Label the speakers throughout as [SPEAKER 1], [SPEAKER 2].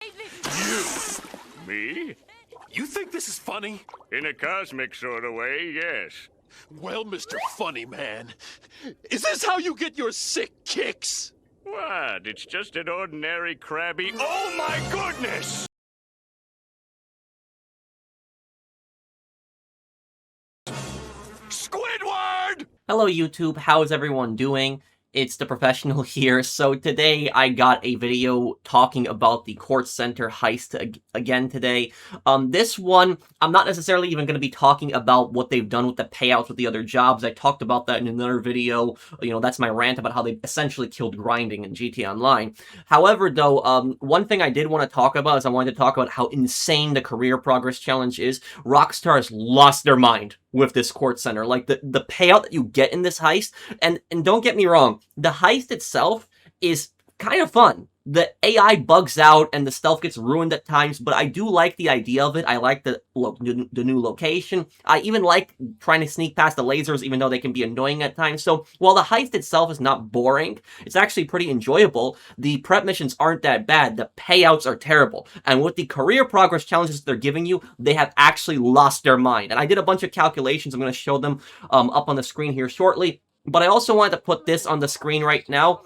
[SPEAKER 1] You? Me?
[SPEAKER 2] You think this is funny?
[SPEAKER 1] In a cosmic sort of way, yes.
[SPEAKER 2] Well, Mr. Funny Man, is this how you get your sick kicks?
[SPEAKER 1] What? It's just an ordinary crabby... Oh my goodness! Squidward!
[SPEAKER 3] Hello YouTube, how is everyone doing? It's the professional here. So today I got a video talking about the Kortz Center heist again today. This one, I'm not necessarily even going to be talking about what they've done with the payouts with the other jobs. I talked about that in another video. You know, that's my rant about how they essentially killed grinding in GTA Online. However, though, one thing I did want to talk about is I wanted to talk about how insane the career progress challenge is. Rockstar has lost their mind with this Kortz Center. Like, the payout that you get in this heist, and don't get me wrong, the heist itself is kind of fun. The AI bugs out and the stealth gets ruined at times, but I do like the idea of it. I like the new location. I even like trying to sneak past the lasers, even though they can be annoying at times. So while the heist itself is not boring, it's actually pretty enjoyable. The prep missions aren't that bad. The payouts are terrible. And with the career progress challenges they're giving you, they have actually lost their mind. And I did a bunch of calculations. I'm going to show them up on the screen here shortly. But I also wanted to put this on the screen right now.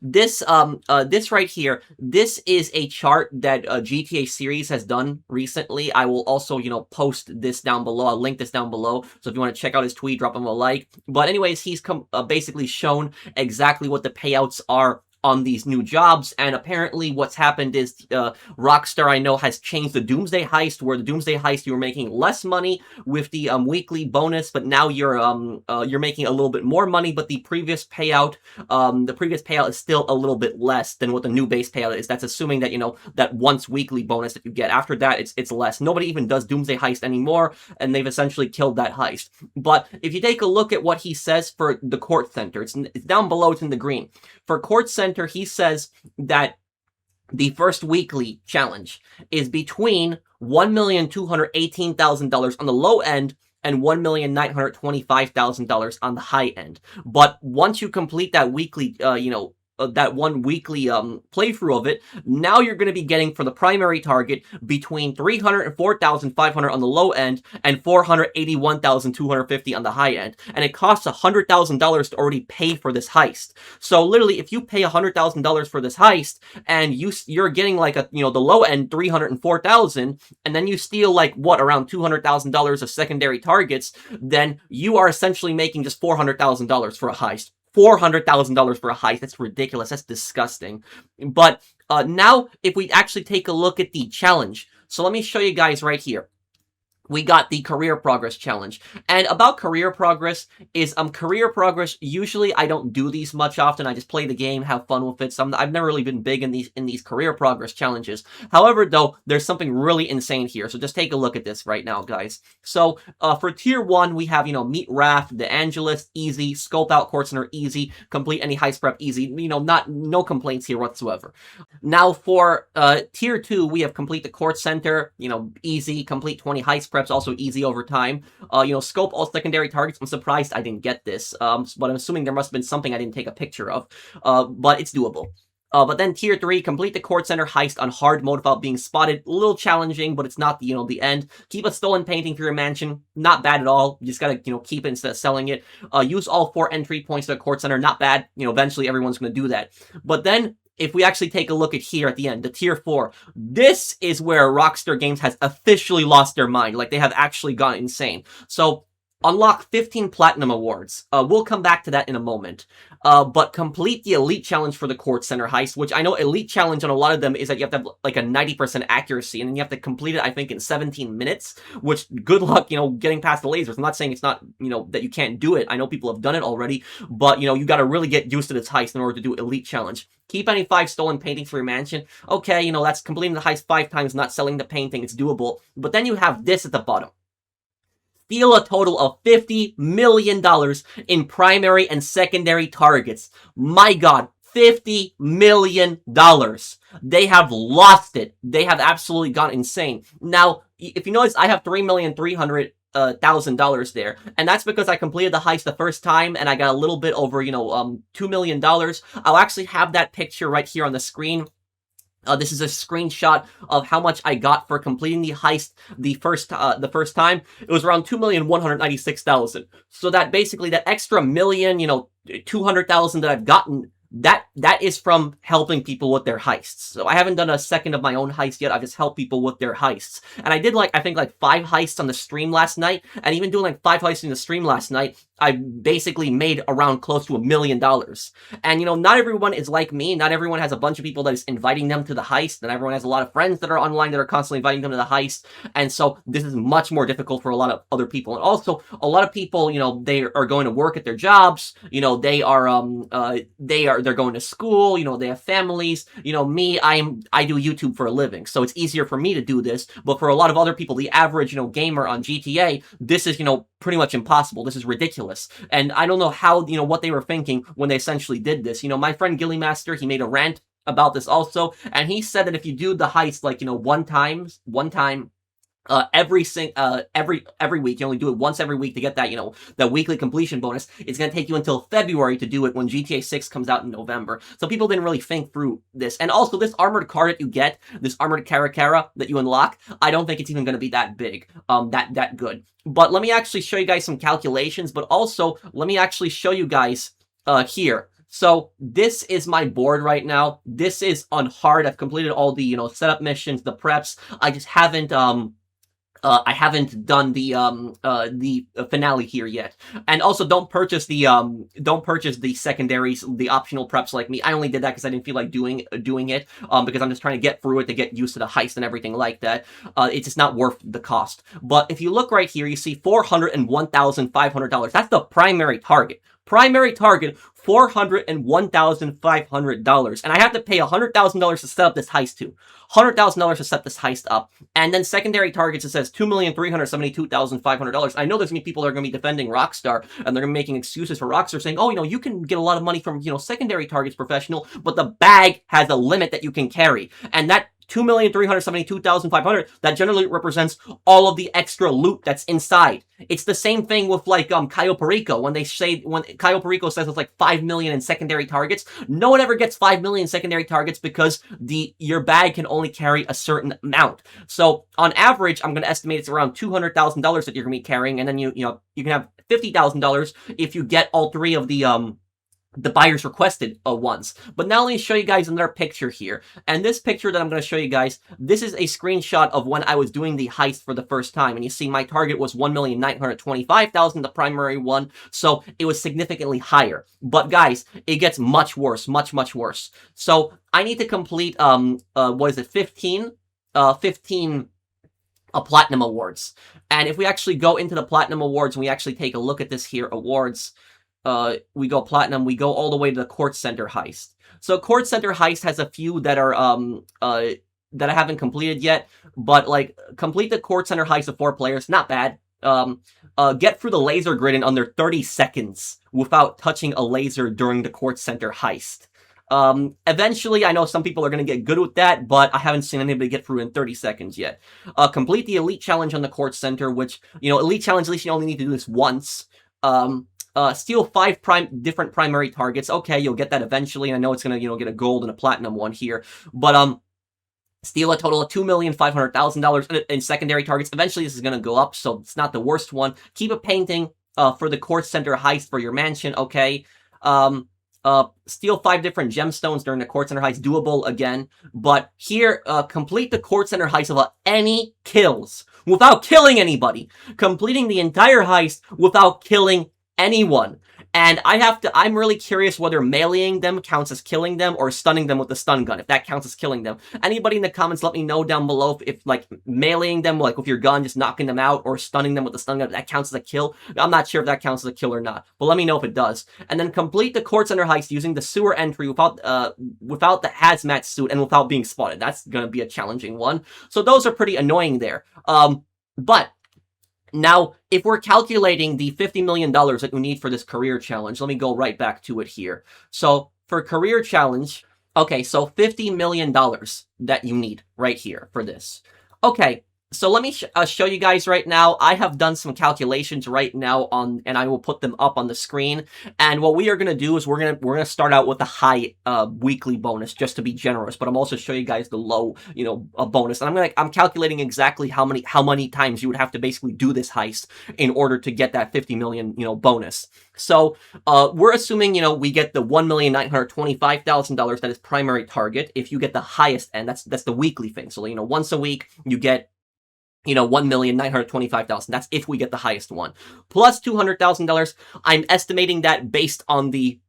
[SPEAKER 3] This right here, this is a chart that GTA series has done recently. I will also, you know, post this down below. I'll link this down below. So if you want to check out his tweet, drop him a like. But anyways, he's basically shown exactly what the payouts are on these new jobs, and apparently what's happened is Rockstar, I know, has changed the Doomsday Heist, where the Doomsday Heist you were making less money with the weekly bonus, but now you're making a little bit more money, but the previous payout is still a little bit less than what the new base payout is. That's assuming that, you know, that once weekly bonus that you get. After that, it's less. Nobody even does Doomsday Heist anymore, and they've essentially killed that heist. But if you take a look at what he says for the Kortz Center, it's down below, it's in the green. For Kortz Center, he says that the first weekly challenge is between $1,218,000 on the low end and $1,925,000 on the high end. But once you complete that weekly, that one weekly playthrough of it, now you're going to be getting for the primary target between $304,500 on the low end and $481,250 on the high end, and it costs $100,000 to already pay for this heist. So literally, if you pay $100,000 for this heist and you're getting like the low end $304,000, and then you steal like around $200,000 of secondary targets, then you are essentially making just $400,000 for a heist. $400,000 for a heist. That's ridiculous. That's disgusting. But now, if we actually take a look at the challenge. So let me show you guys right here. We got the career progress challenge. And about career progress is, usually I don't do these much often. I just play the game, have fun with it. I've never really been big in these career progress challenges. However, though, there's something really insane here. So just take a look at this right now, guys. So for tier 1, we have, meet Raph, the Angelus, easy, scope out Kortz Center, easy, complete any heist prep, easy. No complaints here whatsoever. Now for tier 2, we have complete the Kortz Center, easy, complete 20 heist preps, also easy over time. Scope all secondary targets. I'm surprised I didn't get this, but I'm assuming there must have been something I didn't take a picture of, but it's doable. But then tier 3, complete the Kortz Center heist on hard mode without being spotted. A little challenging, but it's not the end. Keep a stolen painting for your mansion. Not bad at all. You just gotta, keep it instead of selling it. Use all 4 entry points to the Kortz Center. Not bad. Eventually everyone's gonna do that. But then, if we actually take a look at here at the end, the tier 4, this is where Rockstar Games has officially lost their mind. Like, they have actually gone insane. So, unlock 15 Platinum Awards. We'll come back to that in a moment. But complete the Elite Challenge for the Kortz Center heist, which I know Elite Challenge on a lot of them is that you have to have like a 90% accuracy, and then you have to complete it, I think, in 17 minutes, which good luck, getting past the lasers. I'm not saying it's not, that you can't do it. I know people have done it already, but, you gotta really get used to this heist in order to do Elite Challenge. Keep any 5 stolen paintings for your mansion. Okay, that's completing the heist 5 times, not selling the painting. It's doable. But then you have this at the bottom. Steal a total of $50 million in primary and secondary targets. My God, $50 million. They have lost it. They have absolutely gone insane. Now, if you notice, I have $3,300,000 there, and that's because I completed the heist the first time and I got a little bit over $2 million. I'll actually have that picture right here on the screen This is a screenshot of how much I got for completing the heist the first time. It was around 2,196,000. So that basically that extra million, 200,000 that I've gotten, that is from helping people with their heists. So I haven't done a second of my own heist yet. I've just helped people with their heists. And I did I think 5 heists on the stream last night. And even doing 5 heists in the stream last night, I basically made around close to $1 million. And not everyone is like me. Not everyone has a bunch of people that is inviting them to the heist. And everyone has a lot of friends that are online that are constantly inviting them to the heist. And so this is much more difficult for a lot of other people. And also a lot of people, they are going to work at their jobs. They're going to school, they have families. Me, I do YouTube for a living, so it's easier for me to do this. But for a lot of other people, the average, gamer on GTA, this is, pretty much impossible. This is ridiculous. And I don't know how, what they were thinking when they essentially did this. My friend Gillymaster, he made a rant about this also, and he said that if you do the heist, one time, every week, you only do it once every week to get that, that weekly completion bonus. It's going to take you until February to do it when GTA 6 comes out in November. So people didn't really think through this. And also this armored car that you get, this armored Caracara that you unlock, I don't think it's even going to be that big, that good. But let me actually show you guys some calculations, but also let me actually show you guys, here. So this is my board right now. This is on hard. I've completed all the, setup missions, the preps. I just haven't, I haven't done the finale here yet. And also don't purchase the secondaries, the optional preps like me. I only did that because I didn't feel like doing it, because I'm just trying to get through it to get used to the heist and everything like that. It's just not worth the cost. But if you look right here, you see $401,500. That's the primary target. Primary target, $401,500. And I have to pay $100,000 to set up this heist too. $100,000 to set this heist up. And then secondary targets, it says $2,372,500. I know there's going to be people that are going to be defending Rockstar, and they're going to be making excuses for Rockstar saying, oh, you can get a lot of money from, secondary targets, professional, but the bag has a limit that you can carry. And that $2,372,500, that generally represents all of the extra loot that's inside. It's the same thing with Cayo Perico. When Cayo Perico says it's 5 million in secondary targets, no one ever gets 5 million secondary targets because your bag can only carry a certain amount. So on average, I'm going to estimate it's around $200,000 that you're going to be carrying, and then you can have $50,000 if you get all 3 of the buyer's requested ones. But now let me show you guys another picture here. And this picture that I'm going to show you guys, this is a screenshot of when I was doing the heist for the first time. And you see my target was 1,925,000, the primary one. So it was significantly higher. But guys, it gets much worse, much, much worse. So I need to complete, 15 Platinum Awards. And if we actually go into the Platinum Awards and we actually take a look at this here, awards, we go platinum, we go all the way to the Kortz Center heist. So Kortz Center heist has a few that are, that I haven't completed yet, but complete the Kortz Center heist of 4 players, not bad. Get through the laser grid in under 30 seconds without touching a laser during the Kortz Center heist. Eventually, I know some people are going to get good with that, but I haven't seen anybody get through in 30 seconds yet. Complete the Elite Challenge on the Kortz Center, which, Elite Challenge, at least you only need to do this once. Steal 5 different primary targets. Okay, you'll get that eventually. And I know it's gonna, get a gold and a platinum one here. But, steal a total of $2,500,000 in secondary targets. Eventually, this is gonna go up, so it's not the worst one. Keep a painting, for the Kortz Center heist for your mansion. Okay. Steal 5 different gemstones during the Kortz Center heist. Doable again. But here, complete the Kortz Center heist without any kills. Without killing anybody. Completing the entire heist without killing anyone. And I'm really curious whether meleeing them counts as killing them or stunning them with the stun gun, if that counts as killing them. Anybody in the comments, let me know down below if meleeing them, with your gun, just knocking them out, or stunning them with the stun gun, if that counts as a kill. I'm not sure if that counts as a kill or not, but let me know if it does. And then complete the Kortz Center heist using the sewer entry without the hazmat suit and without being spotted. That's gonna be a challenging one. So those are pretty annoying there. But now, if we're calculating the $50 million that you need for this career challenge, let me go right back to it here. So, for career challenge, okay, so $50 million that you need right here for this. Okay, So let me show you guys right now. I have done some calculations right now and I will put them up on the screen. And what we are gonna do is we're gonna start out with a high weekly bonus just to be generous. But I'm also show you guys the low, bonus. And I'm calculating exactly how many times you would have to basically do this heist in order to get that 50 million bonus. So we're assuming we get the $1,925,000 that is primary target. If you get the highest end, that's the weekly thing. So once a week you get $1,925,000. That's if we get the highest one. Plus $200,000. I'm estimating that based on the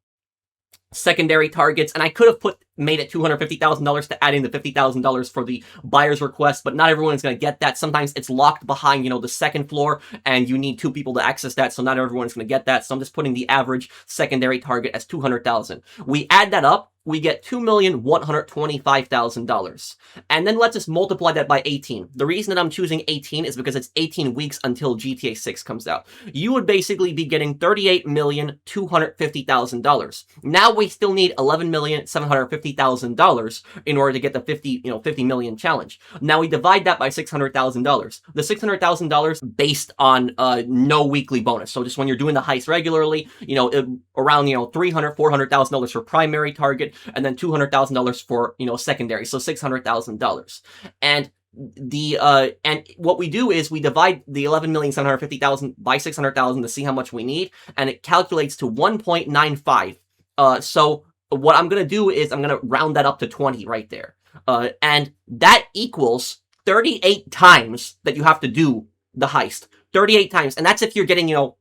[SPEAKER 3] secondary targets, and I could have made it $250,000 to add in the $50,000 for the buyer's request, but not everyone is going to get that. Sometimes it's locked behind, the second floor, and you need 2 people to access that, so not everyone is going to get that. So I'm just putting the average secondary target as $200,000. We add that up, we get $2,125,000. And then let's just multiply that by 18. The reason that I'm choosing 18 is because it's 18 weeks until GTA 6 comes out. You would basically be getting $38,250,000. Now we still need $11,750,000 in order to get the 50 million challenge. Now we divide that by $600,000. The $600,000 based on no weekly bonus. So just when you're doing the heist regularly, around $300,000, $400,000 for primary target, and then $200,000 for secondary, so $600,000. And and what we do is we divide the 11,750,000 by 600,000 to see how much we need, and it calculates to 1.95. So what I'm gonna do is I'm gonna round that up to 20 right there, and that equals 38 times that you have to do the heist. 38 times, and that's if you're getting the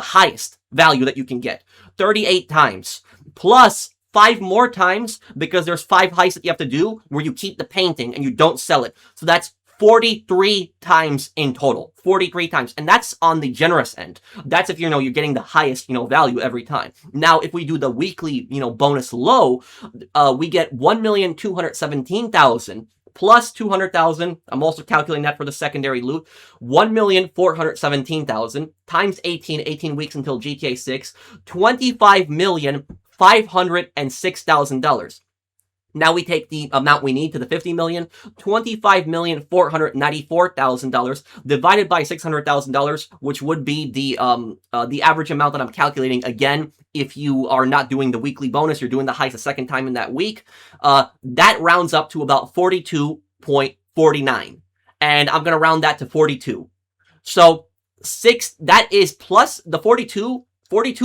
[SPEAKER 3] highest value that you can get. 38 times plus 5 more times, because there's 5 heists that you have to do where you keep the painting and you don't sell it. So that's 43 times in total. 43 times. And that's on the generous end. That's if you're getting the highest, value every time. Now, if we do the weekly, bonus low, we get 1,217,000 plus 200,000. I'm also calculating that for the secondary loot. 1,417,000 times 18 weeks until GTA 6. $25,506,000. Now we take the amount we need to the 50 million, $25,494,000 divided by $600,000, which would be the average amount that I'm calculating. Again, if you are not doing the weekly bonus, you're doing the heist a second time in that week. That rounds up to about 42.49, and I'm gonna round that to 42. So that is plus the 42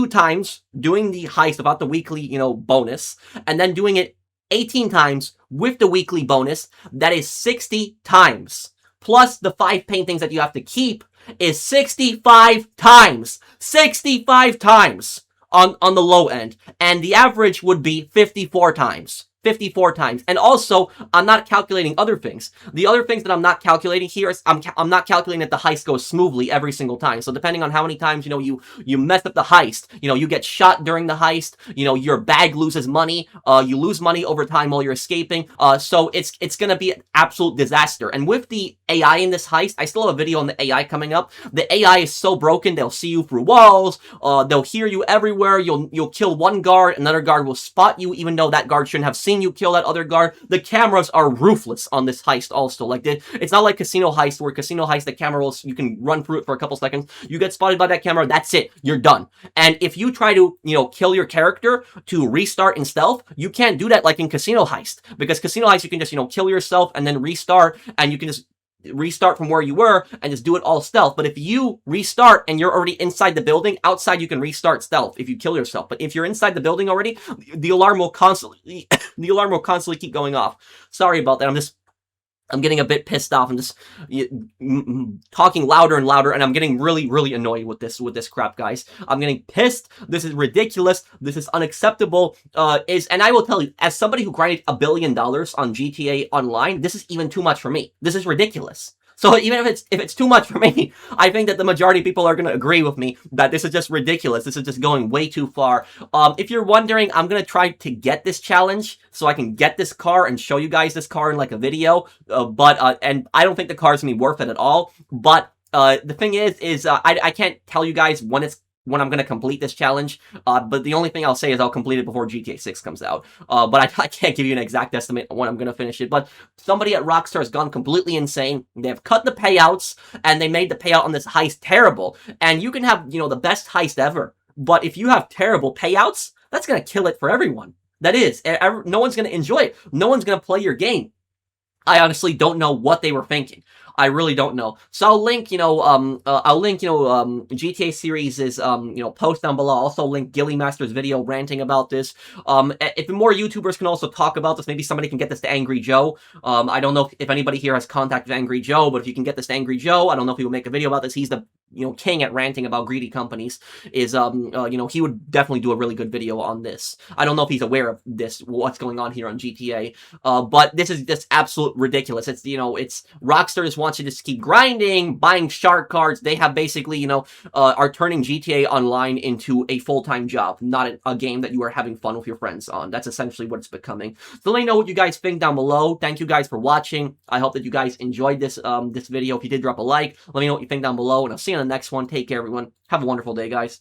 [SPEAKER 3] times doing the heist without the weekly, bonus, and then doing it 18 times with the weekly bonus. That is 60 times. Plus the 5 paintings that you have to keep is 65 times. 65 times on the low end. And the average would be 54 times. 54 times. And also, I'm not calculating other things. The other things that I'm not calculating here is I'm not calculating that the heist goes smoothly every single time. So depending on how many times, you mess up the heist, you get shot during the heist, your bag loses money, you lose money over time while you're escaping. So it's gonna be an absolute disaster. And with the AI in this heist, I still have a video on the AI coming up. The AI is so broken, they'll see you through walls, they'll hear you everywhere, you'll kill one guard, another guard will spot you even though that guard shouldn't have seen you kill that other guard. The cameras are ruthless on this heist also. Like, it's not like Casino Heist, where Casino Heist, the camera you can run through it for a couple seconds, you get spotted by that camera, that's it, you're done. And if you try to, kill your character to restart in stealth, you can't do that like in Casino Heist, because Casino Heist, you can just, kill yourself and then restart, and you can just restart from where you were and just do it all stealth. But if you restart and you're already inside the building, outside you can restart stealth if you kill yourself. But if you're inside the building already, the alarm will constantly keep going off. Sorry about that. I'm getting a bit pissed off. I'm just talking louder and louder, and I'm getting really, really annoyed with this crap, guys. I'm getting pissed. This is ridiculous. This is unacceptable. And I will tell you, as somebody who grinded $1 billion on GTA Online, this is even too much for me. This is ridiculous. So even if it's too much for me, I think that the majority of people are going to agree with me that this is just ridiculous. This is just going way too far. If you're wondering, I'm going to try to get this challenge so I can get this car and show you guys this car in like a video. And I don't think the car is going to be worth it at all. But the thing is I can't tell you guys when it's when I'm going to complete this challenge, but the only thing I'll say is I'll complete it before GTA 6 comes out. But I can't give you an exact estimate when I'm going to finish it. But somebody at Rockstar has gone completely insane. They've cut the payouts, and they made the payout on this heist terrible. And you can have, the best heist ever, but if you have terrible payouts, that's going to kill it for everyone. That is. No one's going to enjoy it. No one's going to play your game. I honestly don't know what they were thinking. I really don't know. So I'll link, GTA series' post down below. I'll also link Gilly Master's video ranting about this. If more YouTubers can also talk about this, maybe somebody can get this to Angry Joe. I don't know if anybody here has contact with Angry Joe, but if you can get this to Angry Joe, I don't know if he will make a video about this. He's the king at ranting about greedy companies. He would definitely do a really good video on this. I don't know if he's aware of this, what's going on here on GTA. But this is just absolute ridiculous. It's Rockstar just wants you to just keep grinding, buying shark cards. They have basically, are turning GTA Online into a full-time job, not a game that you are having fun with your friends on. That's essentially what it's becoming. So let me know what you guys think down below. Thank you guys for watching. I hope that you guys enjoyed this this video. If you did, drop a like. Let me know what you think down below, and I'll see you on the next one. Take care, everyone. Have a wonderful day, guys.